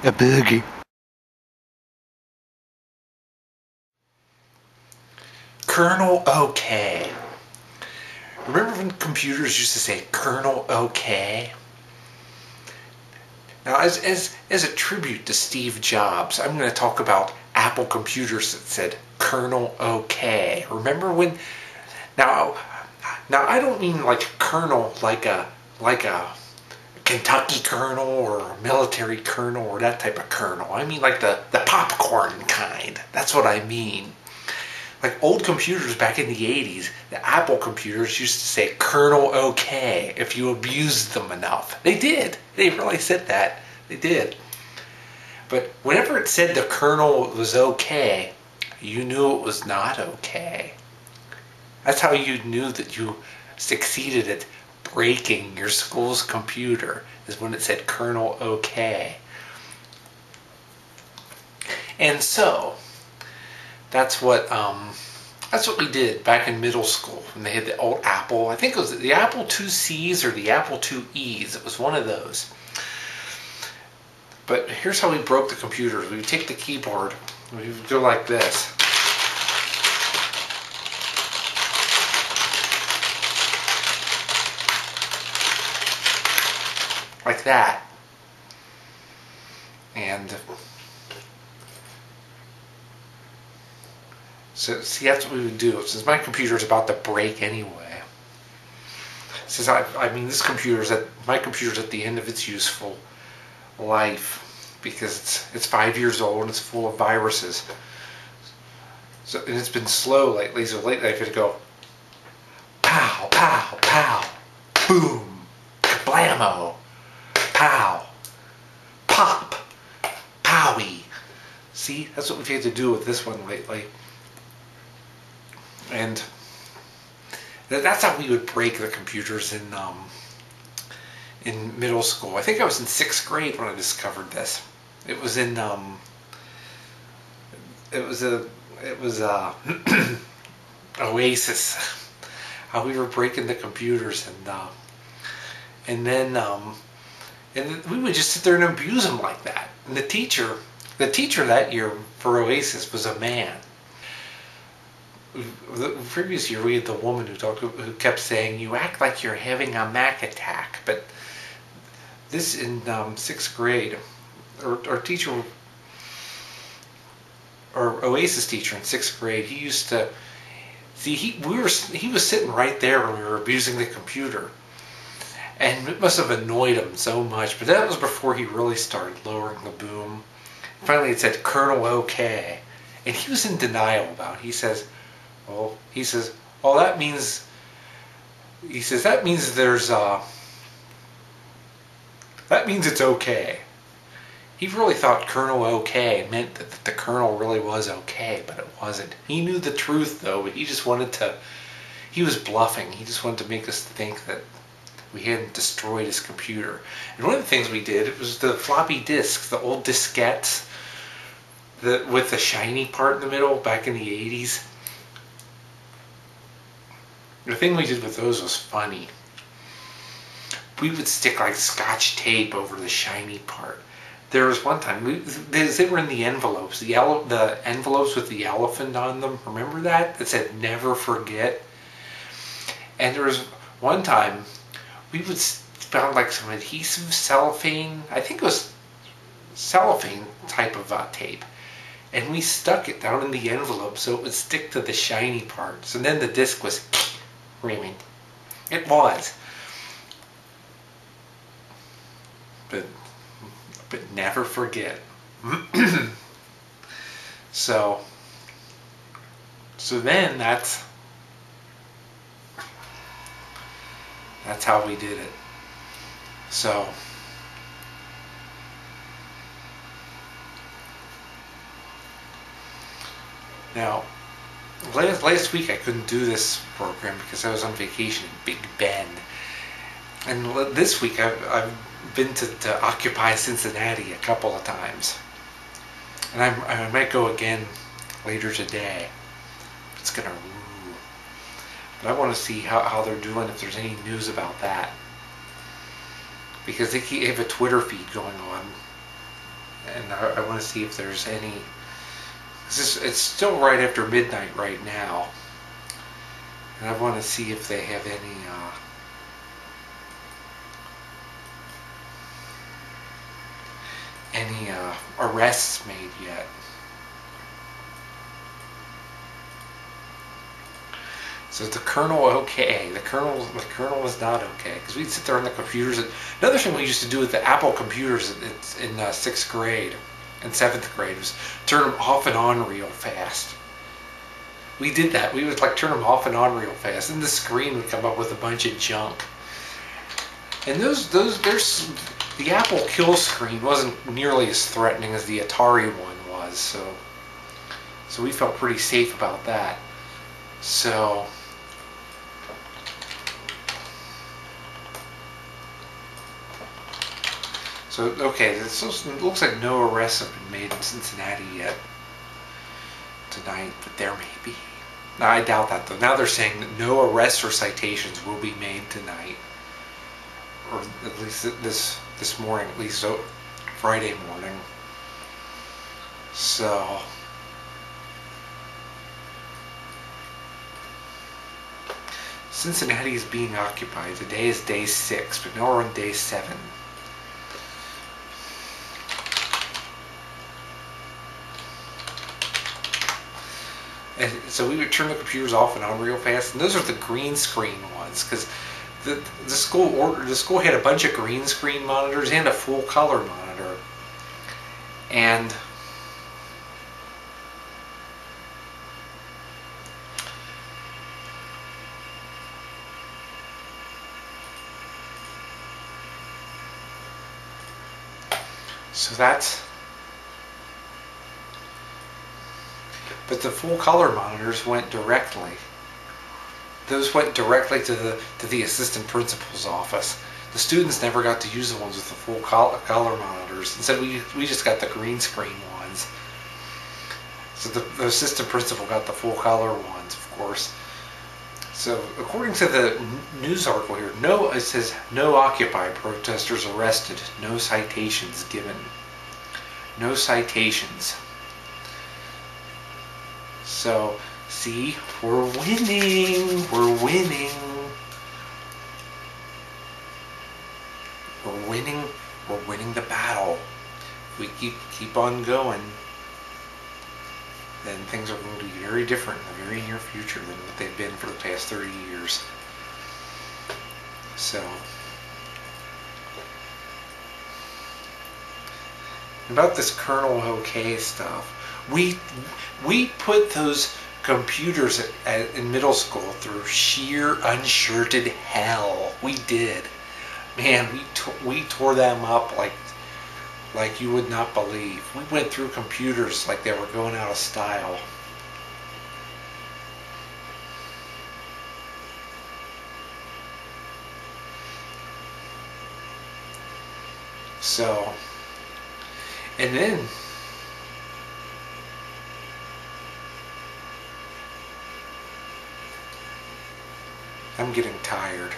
A boogie. Kernel OK. Remember when computers used to say Kernel OK? Now, as a tribute to Steve Jobs, I'm going to talk about Apple computers that said Kernel OK. Remember when? Now I don't mean like kernel like a Kentucky kernel or a military kernel or that type of kernel. I mean like the popcorn kind. That's what I mean. Like old computers back in the 80s, the Apple computers used to say Kernel OK if you abused them enough. They did. They really said that. They did. But whenever it said the kernel was okay, you knew it was not okay. That's how you knew that you succeeded at breaking your school's computer, is when it said Kernel OK. And so that's what we did back in middle school when they had the old Apple. I think it was the Apple IICs or the Apple IIEs. It was one of those. But here's how we broke the computers. We would take the keyboard, we would go like this. Like that. And so, see, that's what we would do. Since my computer's about to break anyway. Since I mean, my computer's at the end of its useful life because it's 5 years old and it's full of viruses. So, and it's been slow lately. So lately I've got to go pow, pow, pow, boom, kablammo, pow, pop, powie. See, that's what we've had to do with this one lately. And that's how we would break the computers in middle school. I think I was in 6th grade when I discovered this. It was in Oasis. How we were breaking the computers, and then we would just sit there and abuse them like that. And the teacher that year for Oasis was a man. The previous year we had the woman who kept saying, "You act like you're having a Mac attack." But this in 6th grade, our teacher, our Oasis teacher in 6th grade, he used to see he was sitting right there when we were abusing the computer, and it must have annoyed him so much. But that was before he really started lowering the boom. Finally, it said Kernel OK, and he was in denial about it. He says, that means it's okay. He really thought Kernel OK meant that the kernel really was okay, but it wasn't. He knew the truth though, but he was bluffing. He just wanted to make us think that we hadn't destroyed his computer. And one of the things we did, it was the floppy disks, the old diskettes, with the shiny part in the middle back in the 80s. The thing we did with those was funny. We would stick like Scotch tape over the shiny part. There was one time, they were in the envelopes, the envelopes with the elephant on them. Remember that? That said never forget. And there was one time we would found like some adhesive cellophane. I think it was cellophane type of tape. And we stuck it down in the envelope so it would stick to the shiny parts. And then the disc was screaming. It was. But never forget. So then that's how we did it. So now last week I couldn't do this program because I was on vacation in Big Bend. And this week I've been to Occupy Cincinnati a couple of times. And I might go again later today. It's gonna rule. But I want to see how they're doing, if there's any news about that. Because they have a Twitter feed going on. and I want to see if there's any. It's still right after midnight right now, and I want to see if they have any arrests made yet. So the kernel OK. The kernel was not okay because we'd sit there on the computers. Another thing we used to do with the Apple computers in 6th grade and 7th grade was turn them off and on real fast. We did that. We would like turn them off and on real fast, and the screen would come up with a bunch of junk. And there's the Apple kill screen wasn't nearly as threatening as the Atari one was, so we felt pretty safe about that. So okay, it looks like no arrests have been made in Cincinnati yet tonight, but there may be. Now, I doubt that though. Now they're saying that no arrests or citations will be made tonight, or at least this morning, at least Friday morning. So Cincinnati is being occupied. Today is day 6, but now we're on day 7. And so we would turn the computers off and on real fast, and those are the green screen ones, because the school had a bunch of green screen monitors and a full color monitor, and so that's. But the full color monitors went directly. Those went directly to the assistant principal's office. The students never got to use the ones with the full color monitors. Instead, we just got the green screen ones. So the assistant principal got the full color ones, of course. So according to the news article here, it says no Occupy protesters arrested, no citations given. No citations. So, see, we're winning. We're winning. We're winning. We're winning the battle. If we keep on going, then things are going to be very different in the very near future than what they've been for the past 30 years. So, about this kernel OK stuff. We put those computers in middle school through sheer unshirted hell. We did, man. We tore them up like you would not believe. We went through computers like they were going out of style. So, and then. I'm getting tired.